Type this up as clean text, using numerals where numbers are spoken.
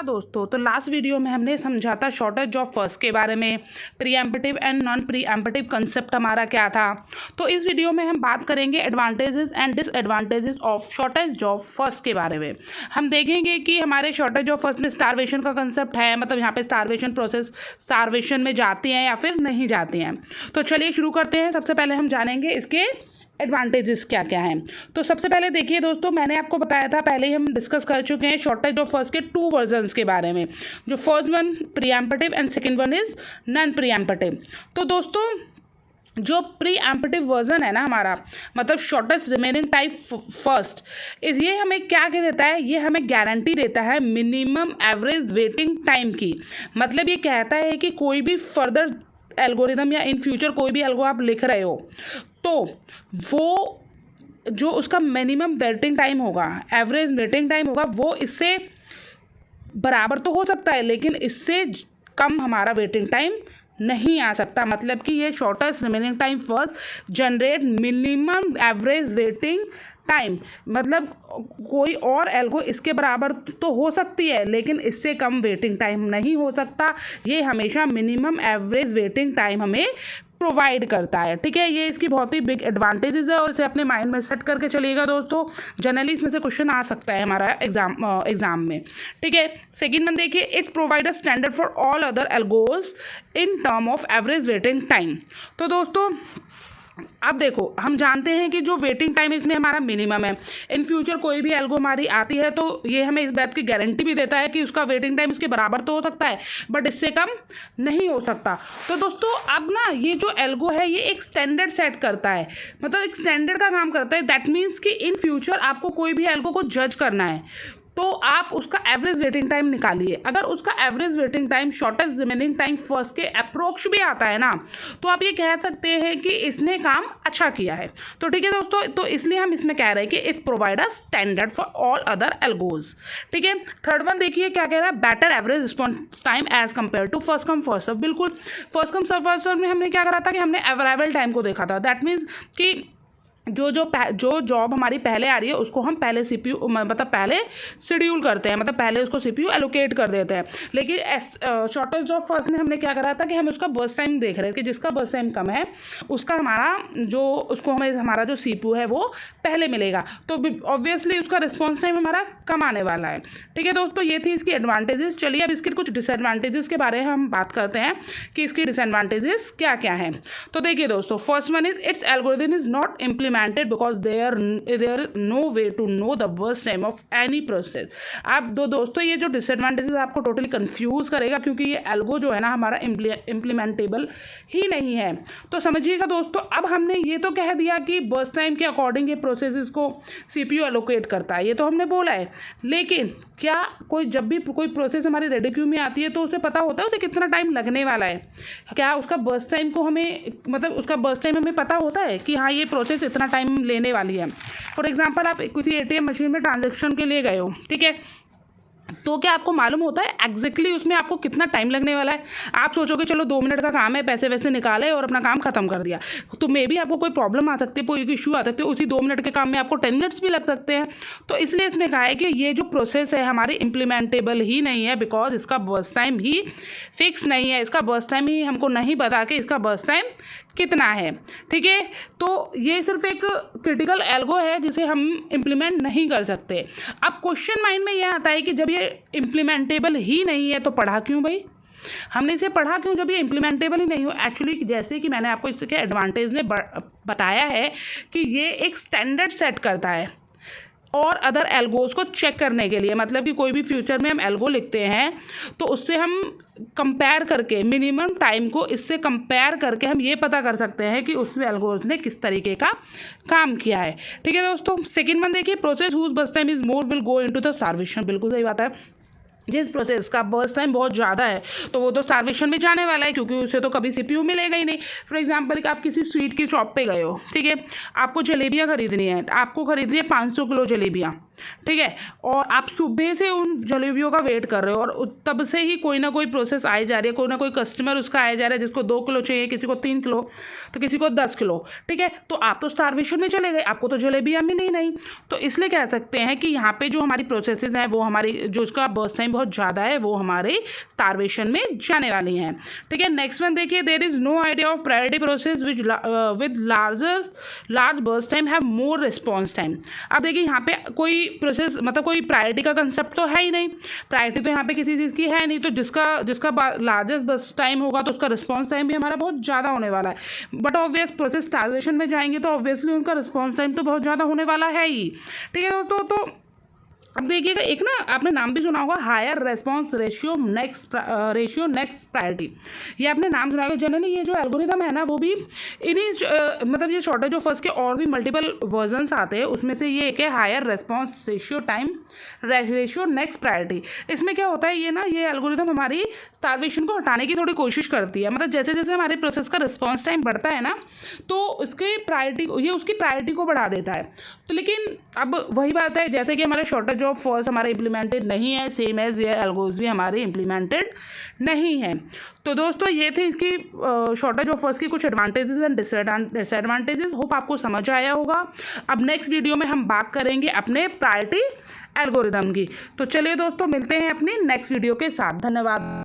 दोस्तों, तो last video में हमने समझा था शॉर्टेज ऑफ फर्स्ट के बारे में, प्रीएम्पटिव एंड नॉन प्रीएम्पटिव कंसेप्ट हमारा क्या था। तो इस वीडियो में हम बात करेंगे advantages and disadvantages of shortage of first के बारे में। हम देखेंगे कि हमारे शॉर्टेज ऑफ फर्स्ट में स्टारवेशन का कंसेप्ट है, मतलब यहाँ पे स्टारवेशन प्रोसेस स्टारवेशन में जाती हैं या फिर नहीं जाती हैं। तो चलिए शुरू करते हैं। सबसे पहले हम जानेंगे इसके एडवांटेजेस क्या क्या हैं। तो सबसे पहले देखिए दोस्तों, मैंने आपको बताया था, पहले ही हम डिस्कस कर चुके हैं शॉर्टेज ऑफ फर्स्ट के 2 वर्जन्स के बारे में। जो first one preemptive and second one is non preemptive. तो दोस्तों, जो प्रीएम्पटिव वर्जन है ना हमारा, मतलब शॉर्टेस्ट रिमेनिंग टाइम फर्स्ट, ये हमें क्या कह देता है, ये हमें गारंटी देता है मिनिमम एवरेज वेटिंग टाइम की। मतलब ये कहता है कि कोई भी फर्दर एल्गोरिदम या इन फ्यूचर कोई भी एल्गो आप लिख रहे हो तो वो जो उसका मिनिमम वेटिंग टाइम होगा, एवरेज वेटिंग टाइम होगा, वो इससे बराबर तो हो सकता है लेकिन इससे कम हमारा वेटिंग टाइम नहीं आ सकता। मतलब कि ये shortest remaining time first generate minimum average waiting time, मतलब कोई और एल्गो इसके बराबर तो हो सकती है लेकिन इससे कम वेटिंग टाइम नहीं हो सकता। ये हमेशा मिनिमम एवरेज वेटिंग टाइम हमें प्रोवाइड करता है। ठीक है, ये इसकी बहुत ही बिग एडवांटेजेस है और इसे अपने माइंड में सेट करके चलिएगा दोस्तों। जनरली इसमें से क्वेश्चन आ सकता है हमारा एग्जाम में। ठीक है, सेकंड वन देखिए, it provide a standard for all other algos in term of average waiting time. तो दोस्तों अब देखो, हम जानते हैं कि जो वेटिंग टाइम इसमें हमारा मिनिमम है, इन फ्यूचर कोई भी एल्गो हमारी आती है तो ये हमें इस बात की गारंटी भी देता है कि उसका वेटिंग टाइम इसके बराबर तो हो सकता है बट इससे कम नहीं हो सकता। तो दोस्तों अब ना ये जो एल्गो है ये एक स्टैंडर्ड सेट करता है, मतलब एक स्टैंडर्ड का काम करता है। दैट मीन्स कि इन फ्यूचर आपको कोई भी एल्गो को जज करना है तो आप उसका एवरेज वेटिंग टाइम निकालिए। अगर उसका average waiting time shortest remaining time first के अप्रोक्स भी आता है ना, तो आप ये कह सकते हैं कि इसने काम अच्छा किया है। तो ठीक है दोस्तों, तो इसलिए हम इसमें कह रहे हैं कि it provide a standard for all other algos. ठीक है, थर्ड वन देखिए क्या कह रहा है, better average response time as compare to first come first serve. बिल्कुल, फर्स्ट कम फर्स्ट सर्व में हमने क्या करा था कि हमने अवेलेबल टाइम को देखा था। दैट मीन्स कि जो जॉब हमारी पहले आ रही है उसको हम पहले सीपीयू मतलब पहले शेड्यूल करते हैं, मतलब पहले उसको सीपीयू एलोकेट कर देते हैं। लेकिन शॉर्टेज ऑफ फर्स्ट में हमने क्या करा था कि हम उसका बर्स्ट टाइम देख रहे थे कि जिसका बर्स्ट टाइम कम है उसका हमारा जो सीपीयू है वो पहले मिलेगा, तो ऑब्वियसली उसका रिस्पॉन्स टाइम हमारा कम आने वाला है। ठीक है दोस्तों, ये थी इसकी एडवांटेजेस। चलिए अब इसके कुछ डिसएडवांटेजेस के बारे में हम बात करते हैं कि इसकी डिसएडवांटेजेस क्या क्या हैं। तो देखिए दोस्तों, first one is it's algorithm is not implemented because there no way to know the burst time of any process। आप दोस्तों ये जो डिसएडवांटेजेस आपको टोटली कंफ्यूज करेगा क्योंकि ये एल्गो जो है ना हमारा इम्प्लीमेंटेबल ही नहीं है। तो समझिएगा दोस्तों, अब हमने ये तो कह दिया कि बर्स्ट टाइम के अकॉर्डिंग ये प्रोसेसेस को सीपीयू एलोकेट करता है, ये तो हमने बोला है। लेकिन क्या जब भी कोई प्रोसेस हमारे रेडी क्यू में आती है तो उसे पता होता है उसे कितना टाइम लगने वाला है? क्या उसका बर्स्ट टाइम को हमें, मतलब उसका बर्स्ट टाइम हमें पता होता है कि हाँ ये प्रोसेस इतना टाइम लेने वाली है? फॉर एग्जांपल, आप किसी एटीएम मशीन में ट्रांजैक्शन के लिए गए हो, ठीक है, तो क्या आपको मालूम होता है एग्जैक्टली उसमें आपको कितना टाइम लगने वाला है? आप सोचोगे चलो 2 मिनट का काम है, पैसे वैसे निकाले और अपना काम खत्म कर दिया, तो मे बी आपको कोई प्रॉब्लम आ सकती है, कोई इशू आ सकती है, उसी 2 मिनट के काम में आपको 10 मिनट्स भी लग सकते हैं। तो इसलिए इसमें कहा है कि ये जो प्रोसेस है हमारी इम्प्लीमेंटेबल ही नहीं है, बिकॉज इसका बर्स्ट टाइम ही फिक्स नहीं है, इसका बर्स्ट टाइम ही हमको नहीं पता कि इसका बर्स्ट टाइम कितना है। ठीक है, तो ये सिर्फ एक क्रिटिकल एल्गो है जिसे हम इम्प्लीमेंट नहीं कर सकते। अब क्वेश्चन माइंड में ये आता है कि जब ये इम्प्लीमेंटेबल ही नहीं है तो पढ़ा क्यों भाई? हमने इसे पढ़ा क्यों जब ये इम्प्लीमेंटेबल ही नहीं हो? एक्चुअली जैसे कि मैंने आपको इसके एडवांटेज में बताया है कि ये एक स्टैंडर्ड सेट करता है और अदर एल्गोज को चेक करने के लिए। मतलब कि कोई भी फ्यूचर में हम एल्गो लिखते हैं तो उससे हम कंपेयर करके मिनिमम टाइम को इससे कंपेयर करके हम ये पता कर सकते हैं कि उसमें एल्गोरिथम ने किस तरीके का काम किया है। ठीक है दोस्तों, सेकंड वन देखिए, process whose burst time is more will go into the starvation. बिल्कुल सही बात है, जिस प्रोसेस का बर्स्ट टाइम बहुत ज़्यादा है तो वो तो स्टारवेशन में जाने वाला है क्योंकि उसे तो कभी सीपीयू मिलेगा ही नहीं। फॉर एग्जांपल, आप किसी स्वीट की शॉप पे गए हो, ठीक है, आपको जलेबियाँ खरीदनी है, आपको खरीदनी है 500 किलो जलेबियाँ। ठीक है, और आप सुबह से उन जलेबियों का वेट कर रहे हो और तब से ही कोई ना कोई प्रोसेस आई जा रही है, कोई ना कोई कस्टमर उसका आया जा रहा है, जिसको 2 किलो चाहिए, किसी को 3 किलो, तो किसी को 10 किलो। ठीक है, तो आप तो स्टारवेशन में चले गए, आपको तो जलेबियाँ मिली नहीं। तो इसलिए कह सकते हैं कि यहाँ पे जो हमारी प्रोसेसेस हैं वो हमारी जो उसका बर्स्ट टाइम बहुत ज़्यादा है वो हमारे स्टारवेशन में जाने वाली हैं। ठीक है, नेक्स्ट वन देखिए, there is no idea of priority process with large burst time have more response time. अब देखिए यहाँ पे कोई प्रोसेस मतलब कोई प्रायोरिटी का कंसेप्ट तो है ही नहीं, प्रायोरिटी तो यहाँ पे किसी चीज़ की है नहीं, तो जिसका लार्जेस्ट बर्स्ट टाइम होगा तो उसका रिस्पॉन्स टाइम भी हमारा बहुत ज़्यादा होने वाला है। बट ऑब्वियस प्रोसेस स्टारवेशन में जाएंगे तो ऑब्वियसली उनका रिस्पॉन्स टाइम तो बहुत ज़्यादा होने वाला है ही। ठीक है दोस्तों, तो अब देखिएगा, एक ना आपने नाम भी सुना होगा, higher response ratio next priority. ये आपने नाम सुना होगा। जनरली ये जो एल्गोरिदम है ना वो भी इन्हीं मतलब ये शॉर्टेज ऑफ फर्स्ट के और भी मल्टीपल वर्जन्स आते हैं, उसमें से ये एक है higher response ratio next priority. इसमें क्या होता है, ये एल्गोरिदम हमारी स्टारवेशन को हटाने की थोड़ी कोशिश करती है। मतलब जैसे जैसे हमारे प्रोसेस का रिस्पॉन्स टाइम बढ़ता है ना तो उसकी प्रायोरिटी को बढ़ा देता है। तो लेकिन अब वही बात है, जैसे कि हमारे शॉर्टेज ऑफ फर्स्ट हमारे इम्प्लीमेंटेड नहीं है, सेम एज ये एल्गोरिथम भी हमारे इम्प्लीमेंटेड नहीं है। तो दोस्तों ये थे इसकी शॉर्टेज ऑफ फर्स्ट की कुछ एडवांटेजेस एंड डिसएडवांटेजेस। होप आपको समझ आया होगा। अब नेक्स्ट वीडियो में हम बात करेंगे अपने प्रायोरिटी एल्गोरिदम की। तो चलिए दोस्तों, मिलते हैं अपनी नेक्स्ट वीडियो के साथ। धन्यवाद।